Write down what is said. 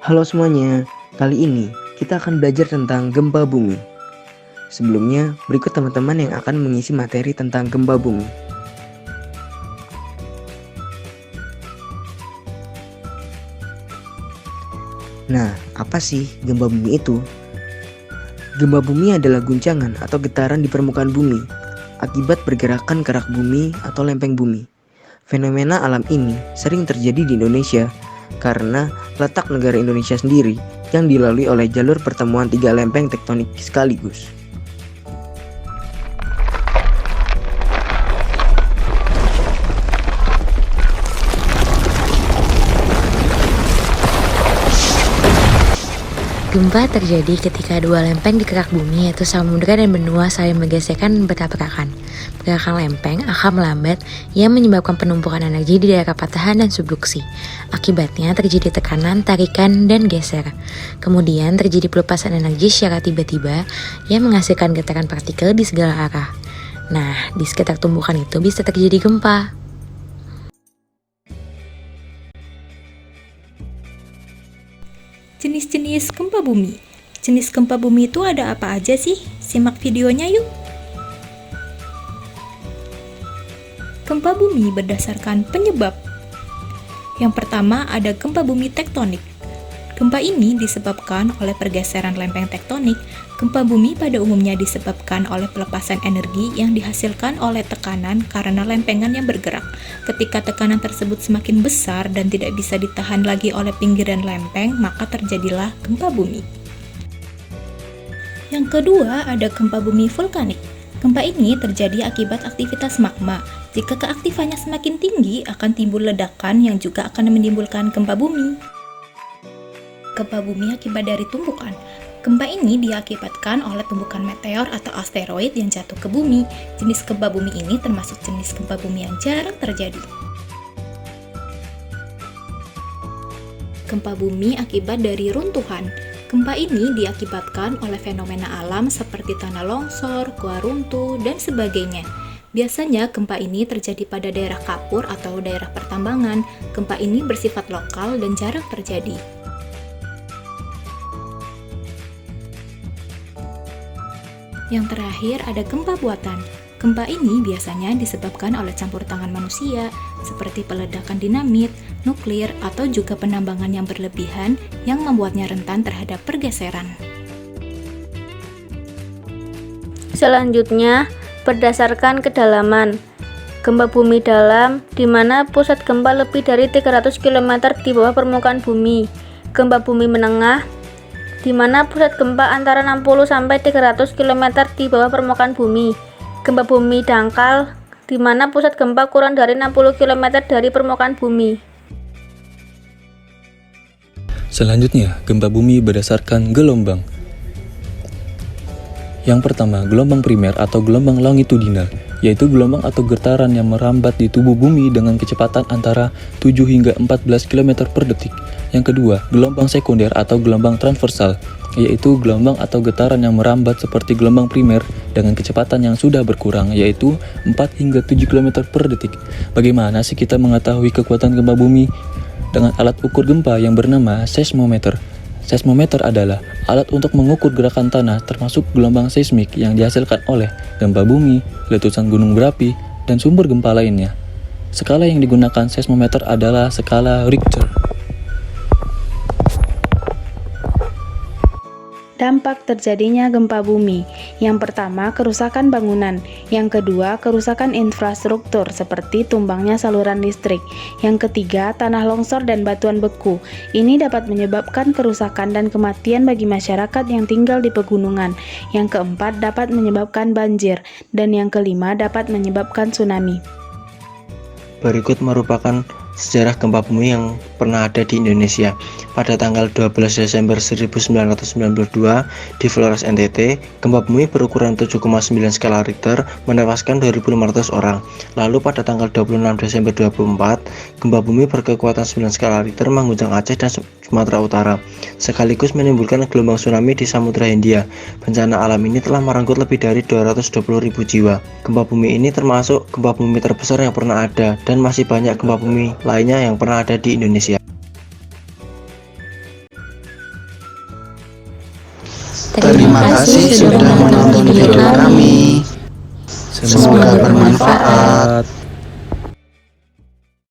Halo semuanya, kali ini kita akan belajar tentang gempa bumi. Sebelumnya, berikut teman-teman yang akan mengisi materi tentang gempa bumi. Nah, apa sih gempa bumi itu? Gempa bumi adalah guncangan atau getaran di permukaan bumi akibat pergerakan kerak bumi atau lempeng bumi. Fenomena alam ini sering terjadi di Indonesia karena letak negara Indonesia sendiri yang dilalui oleh jalur pertemuan tiga lempeng tektonik sekaligus. Gempa terjadi ketika dua lempeng di kerak bumi yaitu samudera dan benua saling bergesekan dan bertabrakan. Pergerakan lempeng akan melambat yang menyebabkan penumpukan energi di daerah patahan dan subduksi. Akibatnya terjadi tekanan, tarikan, dan geser. Kemudian terjadi pelepasan energi secara tiba-tiba yang menghasilkan getaran partikel di segala arah. Nah, di sekitar tumbukan itu bisa terjadi gempa. Jenis-jenis gempa bumi. Jenis gempa bumi itu ada apa aja sih? Simak videonya yuk. Gempa bumi berdasarkan penyebab. Yang pertama ada gempa bumi tektonik. Gempa ini disebabkan oleh pergeseran lempeng tektonik. Gempa bumi pada umumnya disebabkan oleh pelepasan energi yang dihasilkan oleh tekanan karena lempengan yang bergerak. Ketika tekanan tersebut semakin besar dan tidak bisa ditahan lagi oleh pinggiran lempeng, maka terjadilah gempa bumi. Yang kedua ada gempa bumi vulkanik. Gempa ini terjadi akibat aktivitas magma. Jika keaktifannya semakin tinggi, akan timbul ledakan yang juga akan menimbulkan gempa bumi. Gempa bumi akibat dari tumbukan. Gempa ini diakibatkan oleh tumbukan meteor atau asteroid yang jatuh ke bumi. Jenis gempa bumi ini termasuk jenis gempa bumi yang jarang terjadi. Gempa bumi akibat dari runtuhan. Gempa ini diakibatkan oleh fenomena alam seperti tanah longsor, gua runtuh, dan sebagainya. Biasanya gempa ini terjadi pada daerah kapur atau daerah pertambangan. Gempa ini bersifat lokal dan jarang terjadi. Yang terakhir ada gempa buatan. Gempa ini biasanya disebabkan oleh campur tangan manusia, seperti peledakan dinamit, nuklir, atau juga penambangan yang berlebihan yang membuatnya rentan terhadap pergeseran. Selanjutnya, berdasarkan kedalaman. Gempa bumi dalam, di mana pusat gempa lebih dari 300 km di bawah permukaan bumi. Gempa bumi menengah, di mana pusat gempa antara 60-300 km di bawah permukaan bumi. Gempa bumi dangkal, di mana pusat gempa kurang dari 60 km dari permukaan bumi. Selanjutnya, gempa bumi berdasarkan gelombang. Yang pertama, gelombang primer atau gelombang longitudinal, yaitu gelombang atau getaran yang merambat di tubuh bumi dengan kecepatan antara 7 hingga 14 km per detik. Yang kedua, gelombang sekunder atau gelombang transversal, yaitu gelombang atau getaran yang merambat seperti gelombang primer dengan kecepatan yang sudah berkurang, yaitu 4 hingga 7 km per detik. Bagaimana sih kita mengetahui kekuatan gempa bumi? Dengan alat ukur gempa yang bernama seismometer. Seismometer adalah alat untuk mengukur gerakan tanah termasuk gelombang seismik yang dihasilkan oleh gempa bumi, letusan gunung berapi, dan sumber gempa lainnya. Skala yang digunakan seismometer adalah skala Richter. Dampak terjadinya gempa bumi. Yang pertama, kerusakan bangunan. Yang kedua, kerusakan infrastruktur seperti tumbangnya saluran listrik. Yang ketiga, tanah longsor dan batuan beku. Ini dapat menyebabkan kerusakan dan kematian bagi masyarakat yang tinggal di pegunungan. Yang keempat, dapat menyebabkan banjir. Dan yang kelima, dapat menyebabkan tsunami. Berikut merupakan sejarah gempa bumi yang pernah ada di Indonesia. Pada tanggal 12 Desember 1992 di Flores NTT, gempa bumi berukuran 7,9 skala Richter menewaskan 2.500 orang. Lalu pada tanggal 26 Desember 2004, gempa bumi berkekuatan 9 skala Richter mengguncang Aceh dan Sumatera Utara, sekaligus menimbulkan gelombang tsunami di Samudra Hindia. Bencana alam ini telah merenggut lebih dari 220.000 jiwa. Gempa bumi ini termasuk gempa bumi terbesar yang pernah ada, dan masih banyak gempa bumi lainnya yang pernah ada di Indonesia. Terima kasih sudah menonton video kami. Semoga bermanfaat.